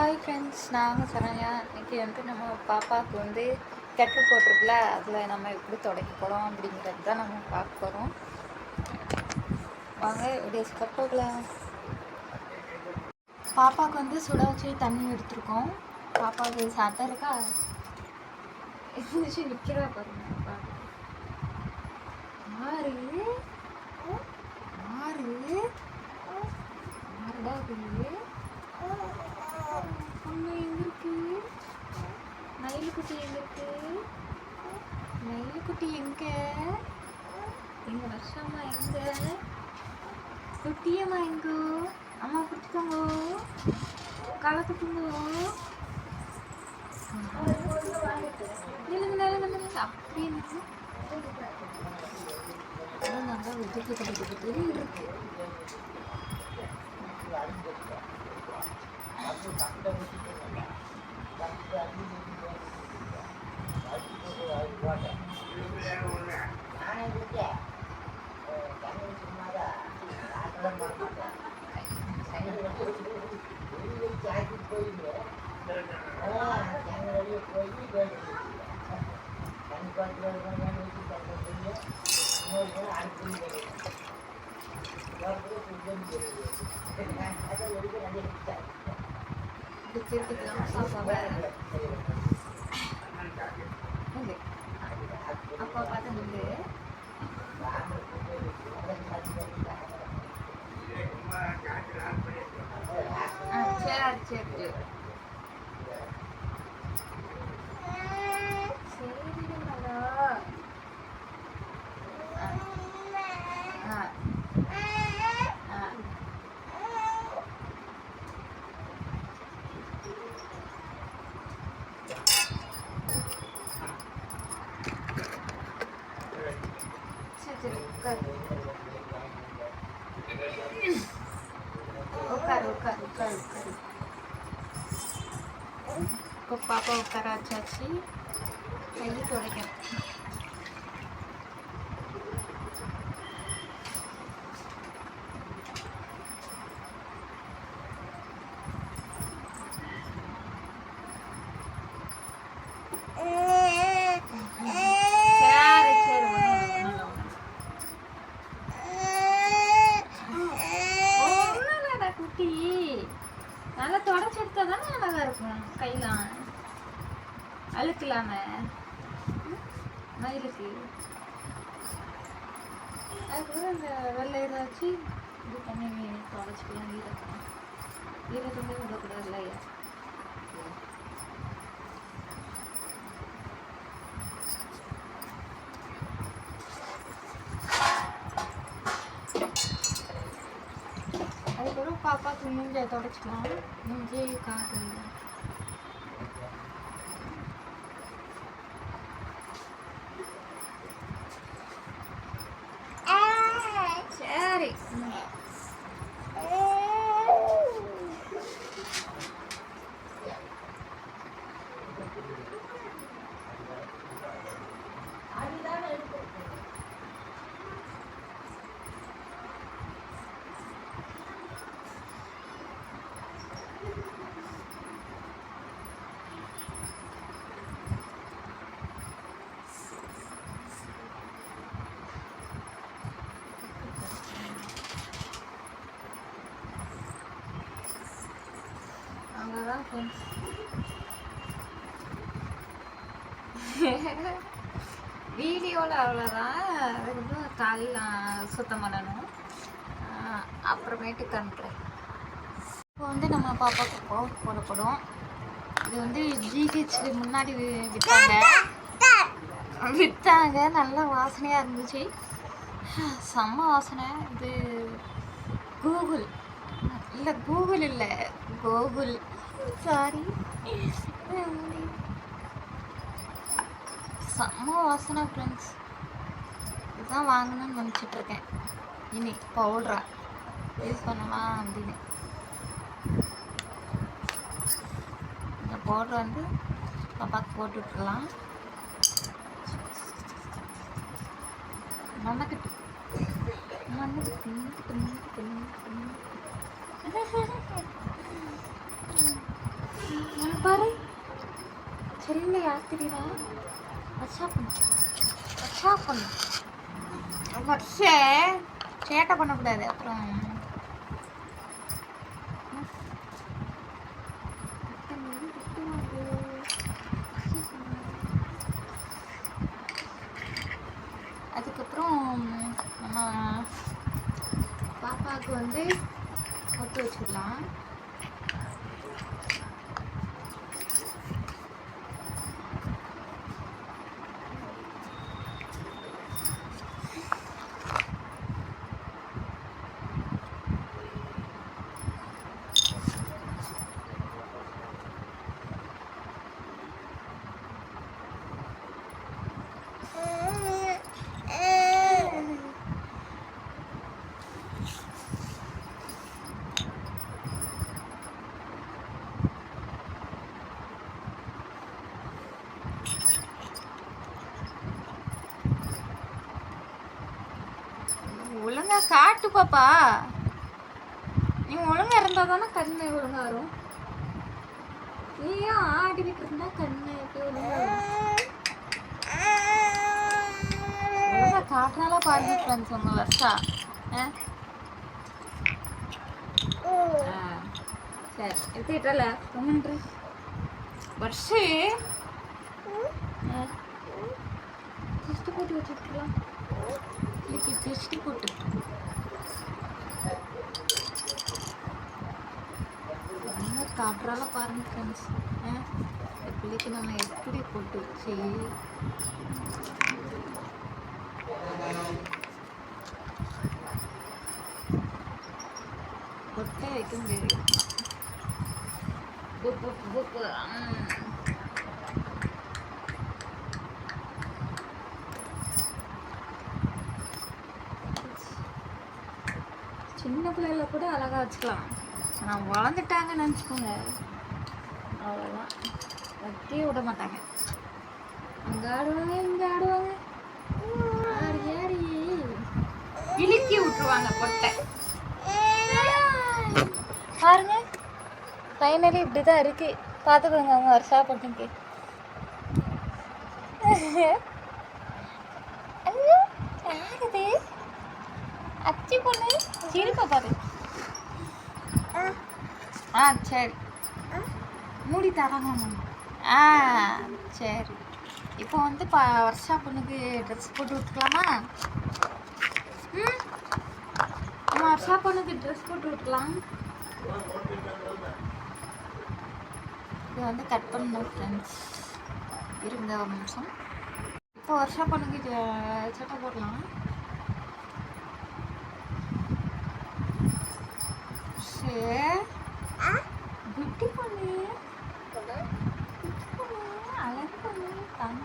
Hi friends, நாங்கள் சரண்யா. இன்றைக்கி நம்ம பாப்பாவுக்கு கெட்டல் போட்டிருக்குல, அதில் நம்ம எப்படி துடைக்க போகிறோம் அப்படிங்கிறது தான் நம்ம பார்க்க போகிறோம். வாங்க வீடியோ ஸ்கிப் போகலாம். பாப்பாவுக்கு சுட வச்சு தண்ணி எடுத்துருக்கோம். பாப்பாவுக்கு சாப்பிட்டா இருக்கா இருந்துச்சு நிற்கிறா பாருங்க. ஆறு ஆறு ஆறுடா அம்மா எங்க இருக்கு? மயிலுக்குட்டி எங்க இருக்கு? மயிலுக்குட்டி எங்க எங்க வருஷமா எங்க? குட்டியம்மா எங்கோ? அம்மா குடிச்சுக்கோங்க, களை குட்டுங்கோ. நிலுங்க நிலுங்க நிலுங்க அப்படியே நல்லா விட்டு இருக்கு. அப்பா பார்த்து நின்று சரி உட்காரு. இப்போ பாப்பா உட்கார வச்சாச்சு. கை துடைக்கணும். நல்லா தொடச்சி எடுத்தா தானே நல்லா இருக்கும். கையெல்லாம் அழுக்கலாம மயிலுக்கு. அதுக்கப்புறம் இந்த வெள்ளை ஏதாச்சு இது பண்ணி தொடச்சிக்கலாம். ஈரத்துமே விடக்கூடாது இல்லையா? அதுக்கப்புறம் பாப்பாவுக்கு மூஞ்சியை தொடச்சிக்கலாம். மூஞ்சி காது சரி. அவ்வளோதான் ஃப்ரெண்ட்ஸ். வீடியோவில் அவ்வளோதான். அதுக்கப்புறம் காலையில் சுத்தம் பண்ணணும். அப்புறமேட்டு காமிக்கிறேன். இப்போ நம்ம பாப்பாவுக்கு பவுடர் போடப்படும். இது ஜிஹெச்க்கு முன்னாடி விற்றாங்க. நல்ல வாசனையாக இருந்துச்சு. செம்ம வாசனை. இது கூகுள் இல்லை கோகுல், சாரி. செம்ம வாசனை ஃப்ரெண்ட்ஸ். இதுதான் வாங்கணும்னு நினச்சிட்ருக்கேன். இனி பவுட்ரா யூஸ் பண்ணலாம் அப்படின்னு. இந்த பவுட்ரு பாப்பாக்கு போட்டு விட்டுடலாம். மண்ணக்கட்டு பாரு செல்ல யார் தெரியுதா? வர்ஷா பொண்ணு. வர்ஷ சேட்டை பண்ணக்கூடாது. அப்புறம் அதுக்கப்புறம் நம்ம பாப்பாவுக்கு வந்து ஒட்டு வச்சுக்கலாம். ஒழுங்கா காட்டு பாப்பா. நீ ஒழுங்கா இருந்தா தானே கண்ணு ஒழுங்கா வரும். நீயும் ஆடிக்கிட்டு இருந்தா கண்ணு எப்படி ஒழுங்கா வரும்? ஒழுங்கா காட்டுனால பாருங்க ஃப்ரெண்ட்ஸ் உங்க வர்ஷா. சரி எடுத்துக்கிட்டல ஒன்று வருஷே திருஷ்டி போட்டு வச்சுக்கலாம். இன்னைக்கு திருஷ்டி போட்டு காட்டுறால பாருங்க ஃப்ரெண்ட்ஸ். பிள்ளைக்கு நம்ம எப்படி போட்டு வச்சு பொட்டை வைக்க முடியாது. சின்ன பிள்ளைல கூட அழகா வச்சுக்கலாம். நான் வளர்ந்துட்டாங்கன்னு நினச்சிக்கோங்க, அவ்வளோதான். வட்டியே விட மாட்டாங்க. அங்கே ஆடுவாங்க, இங்கே ஆடுவாங்க, ஆடி ஆடி இழுக்கி விட்டுருவாங்க பொட்டை. பாருங்க ஃபைனலி இப்படி தான் இருக்கு. பார்த்துக்கோங்க அவங்க வருஷா பொண்ணுக்கு. ஐயோ யாருது அச்சி பொண்ணு சிரிப்பா பாரு. சரி மூடி தராங்க. சரி இப்போ வந்து வருஷா பொண்ணுக்கு ட்ரெஸ் போட்டு விட்டுக்கலாமா? நம்ம வருஷா பொண்ணுக்கு ட்ரெஸ் போட்டு விட்டுக்கலாம். இது வந்து கட் பண்ணணும் ஃப்ரெண்ட்ஸ். இருங்க ஒரு நிமிஷம். இப்போ வருஷா பொண்ணுக்கு சட்டை போடலாம். குட்டி பொண்ணு அழகு பொண்ணு தங்க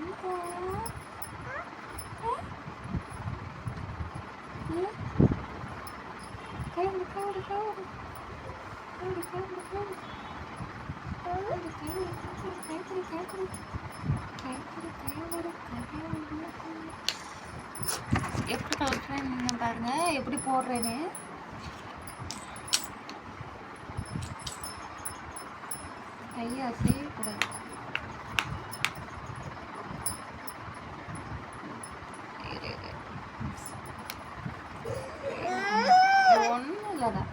எப்படி கலட்டுறேன்னு பாருங்க, எப்படி போடுறேன்னு. கையை அசையக்கூடாது. ஒன்றும் இல்லைடா.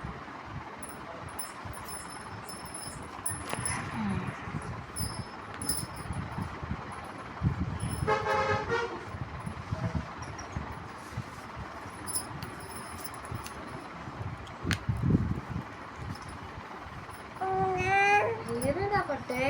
எதுடா பட்டு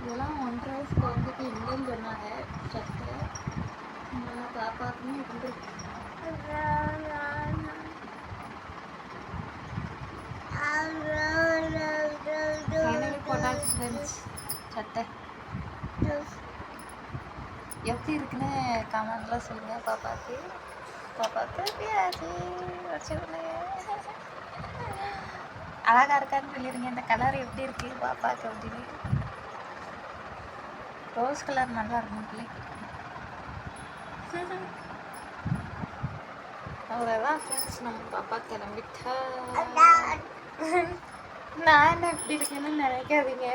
இதெல்லாம் 1.5 வயசு குழந்தைக்கு இல்லைன்னு சொன்னாங்க சட்டை. பாப்பாக்குன்னு இருந்து போட்டாச்சு ஃப்ரெண்ட்ஸ் சட்டை. எப்படி இருக்குன்னு கமெண்ட்லாம் சொல்லுங்க. பாப்பாக்கு எப்படியாச்சு வச்சுருங்க. அழகா இருக்கான்னு சொல்லிடுங்க. இந்த கலர் எப்படி இருக்கு பாப்பாக்கு அப்படின்னு. ரோஸ் கலர் நல்லா இருக்கும் பிள்ளைக்கு. அவ்வளோதான் ஃப்ரெண்ட்ஸ், நம்ம பாப்பா கிளம்பிட்டா. நான் என்ன எப்படி இருக்கேன்னு நினைக்காதீங்க.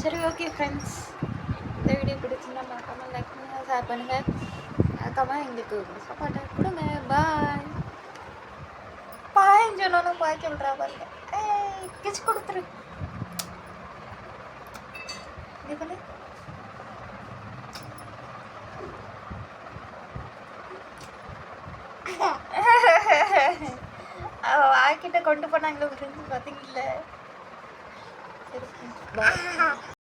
சரி ஓகே ஃப்ரெண்ட்ஸ், இந்த வீடியோ பிடிச்சிருந்தா மறக்காமல் லைக் பண்ணுங்கள், ஷேர் பண்ணுங்கள், மறக்காமல் எங்களுக்கு சப்போர்ட்டை கொடுங்க. பாயின்னு சொன்னாலும் பாய் சொல்கிறா பாருங்க. கிச்சு கொடுத்துரு. இது பண்ணு. அவள் வாய்க்கிட்ட கொண்டு போனாங்களே ஃப்ரெண்ட்ஸ் பார்த்தீங்கல்ல. சரி.